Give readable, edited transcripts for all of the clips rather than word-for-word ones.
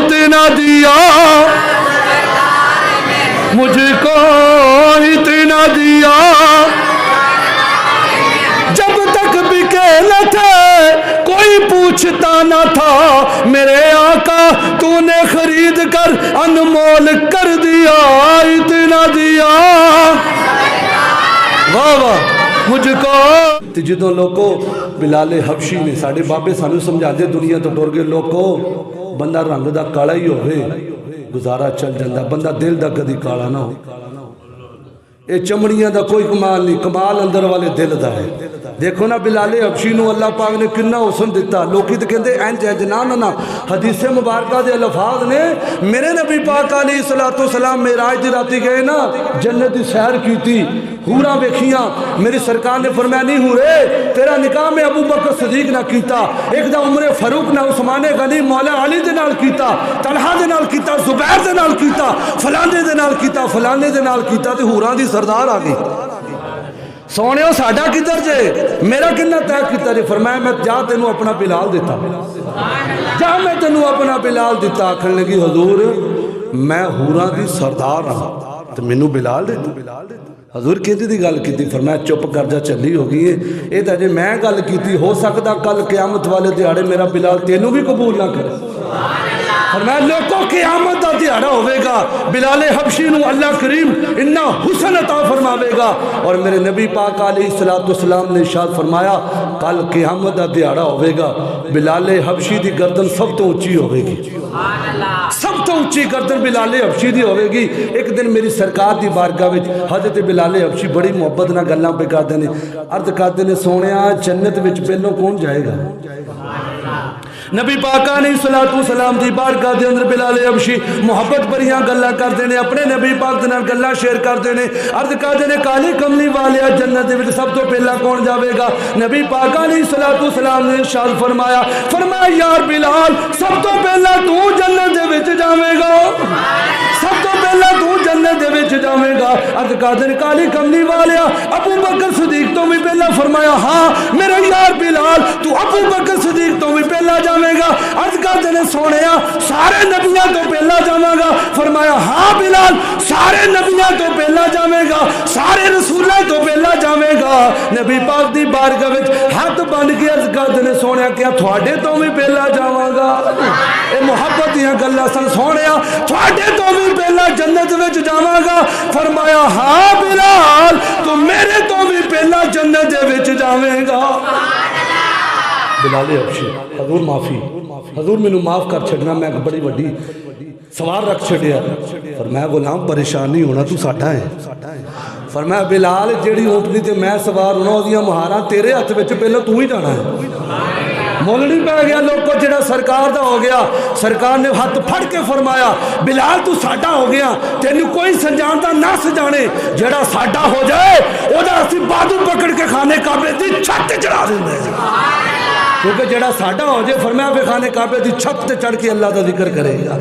اتنا دیا مجھ کو اتنا دیا جب تک بکے نہ تھے کوئی پوچھتا نہ تھا میرے آقا تو نے خرید کر انمول کر دیا اتنا دیا واہ واہ مجھ کو جدوں لوگوں بلال حبشی نے ساڑھے بابے سانو سمجھا دے دنیا تو ٹر گئے لوگوں بندہ رنگ دا کالا ہی ہوئے گزارا چل جاندہ بندہ دل دا کدی کالا نہ ہو اے چمڑیاں دا کوئی کمال نہیں کمال اندر والے دل دا ہے دیکھو نا بلال حبشی نو اللہ پاک نے کنا حسن دیتا لوکی تو کہندے اینج ہے جنانا حدیث مبارکہ دے الفاظ نے میرے نبی پاک علیہ السلام معراج دی راتی گئے نا جنت دی سیر کی تھی حوراں ویکھیاں میری سرکار نے فرمایا نہیں حورے تیرا نکاح میں ابو بکر صدیق نہ کیتا ایک دا عمر فاروق نہ عثمان غنی مولا علی دے نال کیتا طلحہ دے نال کیتا زبیر دے نال کیتا فلانے دے نال کیتا فلانے دے نال کیتا تے حوراں دی سردار آ گئی سونے ہو ساڑھا کدھر جے میرا کنہ طے کیتا جے فرمایا میں جا تینوں اپنا بلال دیتا جا میں تینوں اپنا بلال دیتا آکھن لگی حضور میں حوراں دی سردار ہاں تو مینوں بلال دیتا حضور کہتی دی گل کی تھی فرمایا چپ کر جا چلی ہوگی اے تے جے میں گل کی تھی ہو سکتا کل قیامت والے دیہاڑے میرا بلال تینوں بھی قبول نہ کرے فرمایا لوگوں قیامت دا دیہاڑا ہوئے گا بلال حبشی نو اللہ کریم انہا حسن عطا فرماوے گا اور میرے نبی پاک علیہ السلام نے ارشاد فرمایا کل قیامت دا دیہاڑا ہوئے گا بلال حبشی دی گردن سب تو اونچی ہوئے گی سب تو اونچی گردن بلال حبشی دی ہوئے گی ایک دن میری سرکار دی بارگاہ وچ حضرت بلال حبشی بڑی محبت نہ گلاں پہ کر دینے عرض کر دینے سونیا جنت وچ پہلوں کون جائے گا نبی پاک علیہ السلام دی بارگاہ دے اندر بلال حبشی محبت بریاں گلاں کر دینے اپنے نبی پاک دے نال گلاں شیئر کر دینے عرض کر دینے کالی کملی والے جنت وچ سب تو پہلا کون جاوے گا نبی پاک علیہ السلام نے ارشاد فرمایا یار بلال سب تو پہلا تو جنت دے وچ جاوے گا سب تو پہلا تو جنت دے وچ جاوے گا عرض کر دینے کالی کملی والے ابو بکر صدیق تو بھی پہلا فرمایا ہاں میرا یار بلال تو ابو بکر صدیق تو بھی پہلا جاوے گا عرض کر دینے سونیا سارے نبیاں تو پہلا جاوے گا فرمایا ہاں بلال سارے نبیاں تو پہلا جاوے گا سارے رسولہ تو پہلا جاوے گا نبی پاک دی بارگاہ وچ ہاتھ بن کے عرض کر دینے سونیا کیا تھوڑے تو بھی پہلا جاواں گا اے محبت دیاں گلاں سن سونیا تھوڑے تو بھی پہلا جنت وچ جاواں گا فرمایا ہاں بلال تو میرے تو بھی پہلا جنت وچ جاویں گا بلال حبشی حضور معافی حضور میں معاف کر چھڑنا میں ایک بڑی وڈی سوار رکھ چھڑیا فرمایا غلام پریشان نہیں ہونا تو ساڈا ہے فرمایا بلال جیڑی اونٹنی تے میں سوار ہونا اودیاں مہاراں تیرے ہاتھ وچ پہلے تو ہی جانا ہے مول نہیں پہ گیا لوگ کو جڑا سرکار دا ہو گیا سرکار نے ہاتھ پھڑ کے فرمایا بلال تو ساڈا ہو گیا تینوں کوئی سنجاندا نہ سجانے جڑا ساڈا ہو جائے او دا اسی بادو پکڑ کے خانے کعبے دی چھت تے چڑھا دیندے کیونکہ جڑا ساڈا ہو جائے فرمایا پہ خانے کعبے دی چھت تے چڑھ کے اللہ دا ذکر کرے گا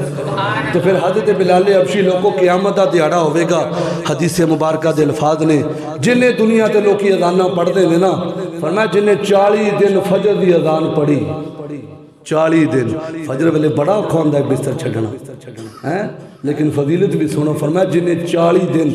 تو پھر حضرت بلال حبشی لوگوں قیامت دا دیہاڑا ہوئے گا حدیث مبارکہ دے الفاظ نے جنہیں دنیا تے لوگ کی اذاناں پڑھ دے نا فرمایا جنہیں 40 دن فجر دی اذان پڑھی 40 دن فجر ویلے بڑا اوکھا ہوندا ہے بستر چھڈنا لیکن فضیلت بھی سنو فرمایا جنہیں 40 دن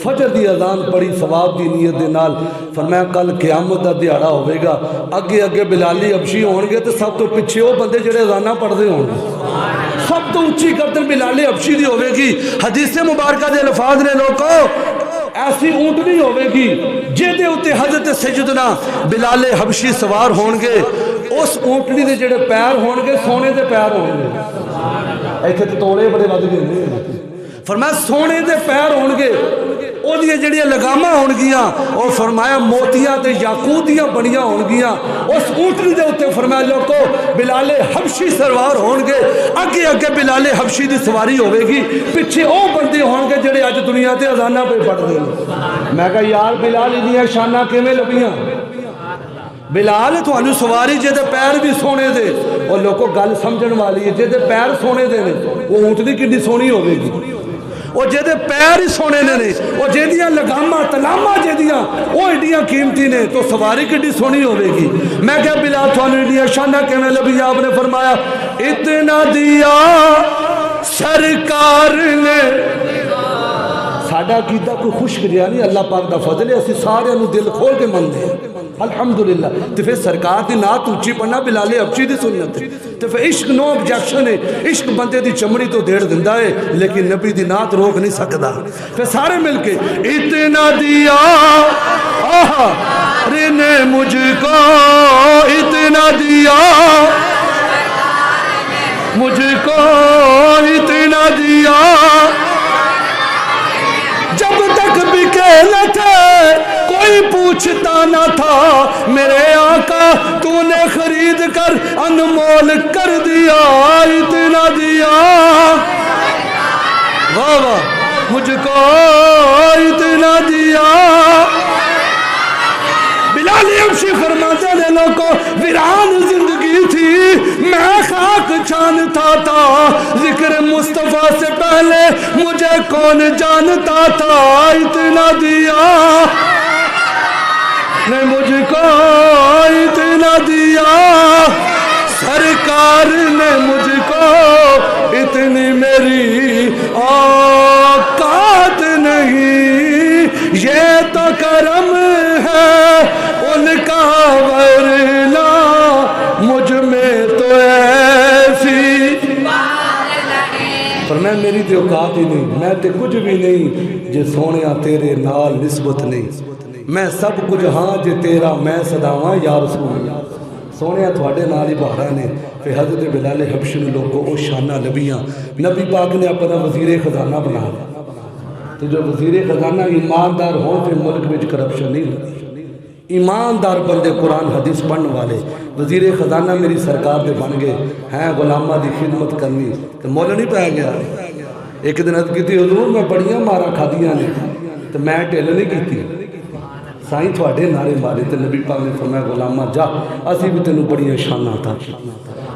فجر دی اذان پڑھی ثواب دی نیت دے نال فرمایا کل قیامت دا دیہاڑا ہوئے گا اگے اگے بلال حبشی ہون گے تے سب تو پیچھے وہ بندے جڑے اذاناں پڑھدے ہون گے سب تو اونچی گردن بلال حبشی دی ہوے گی حدیث مبارکہ دے الفاظ نے لوگوں ایسی اونٹنی ہوے گی جے دے اوتے حضرت سیدنا بلال حبشی سوار ہون گے اس اونٹنی دے جڑے پیر ہون گے سونے دے پیر ہون گے ایتھے تے توڑے بڑے ود گئے فرمایا سونے دے پیر ہون گے او دی جڑیاں لگاماں ہون گیاں اور فرمایا موتیاں تے یاقوتیاں بنیاں ہون گیاں اس اونٹنی دے اوتے فرمایا لوگو بلال حبشی سوار ہون گے اگے اگے بلال حبشی دی سواری ہوے گی پیچھے او بندے ہون گے جڑے اج دنیا تے اذاناں پہ پڑھ دے میں کہا یار بلال دیاں شاناں کیویں لبیاں بلال تھانوں سواری جے دے پیر بھی سونے دے اور لوگوں گل سمجھن والی ہے جے دے پیر سونے دے نے وہ اونٹنی کڈی سونی ہوے گی وہ جے دے پیر ہی سونے نے وہ جے دیاں لگاماں تلاماں جے دیاں وہ ایڈیاں قیمتی نے تو سواری کڈی سونی ہوے گی میں کہا بلال تھانوں ایڈیاں شاناں کیویں لبیاں آپ نے فرمایا اتنا دیا نے ساڈا عقیدہ کوئی خشک جہا نہیں، اللہ پاک دا فضل ہے، اسی سارے نو دل کھول کے منتے ہیں الحمدللہ۔ تو پھر سرکار دی نعت اونچی پڑھنا بلال حبشی دی سنت ہے، تو پھر عشق نو آبجیکشن ہے، عشق بندے دی چمڑی تو دیڑ دندا ہے لیکن نبی دی نعت روک نہیں سکدا۔ پھر سارے مل کے اتنا دیا آہا نے مجھ کو، اتنا دیا مجھ کو، اتنا دیا جب تک بکے نہ تھے کوئی پوچھتا نہ تھا، میرے آقا تو نے خرید کر انمول کر دیا، اتنا دیا واہ واہ مجھ کو، اتنا دیا۔ بلال حبشی فرماتے ہیں لوگوں ویران زندگی تھی، میں خاک چھانتا تھا، ذکر مصطفیٰ سے پہلے مجھے کون جانتا تھا، اتنا دیا نے مجھ کو، اتنا دیا سرکار نے مجھ کو، اتنی میری اوقات نہیں، یہ تو کرم ہے ان کا، ورنہ مجھ میں تو ایسی پر میں میری تے اوقات ہی نہیں، میں تے کچھ بھی نہیں جے سونیا تیرے نال نسبت نہیں، میں سب کچھ ہاں جے تیرا میں صداواں یا رسول اللہ۔ سونیا تھوڑے نال ہی بہرا نے۔ پھر حضرت بلال حبشی نے لوگوں او شانہ نبیاں، نبی پاک نے اپنا وزیر خزانہ بنا دیا، تو جو وزیر خزانہ ایماندار ہوں پھر ملک میں کرپشن نہیں ہوتی، ایماندار بندے قرآن حدیث پڑھنے والے وزیر خزانہ میری سرکار دے بن گئے ہیں، غلامہ دی خدمت کرنی تو مولا نہیں پایا گیا۔ ایک دن عرض کی تھی حضور میں بڑیاں مارا کھادیاں نے تو میں ٹھل نہیں کی سائیں تھوڑے نعرے مارے، تو نبی پاک نے فرمایا غلامہ جا اسی بھی تینوں بڑیاں شانہ عطا کی۔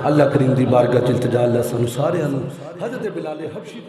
اللہ کریم دی بارگاہ التجا اللہ سانو سارے حضرت بلال حبشی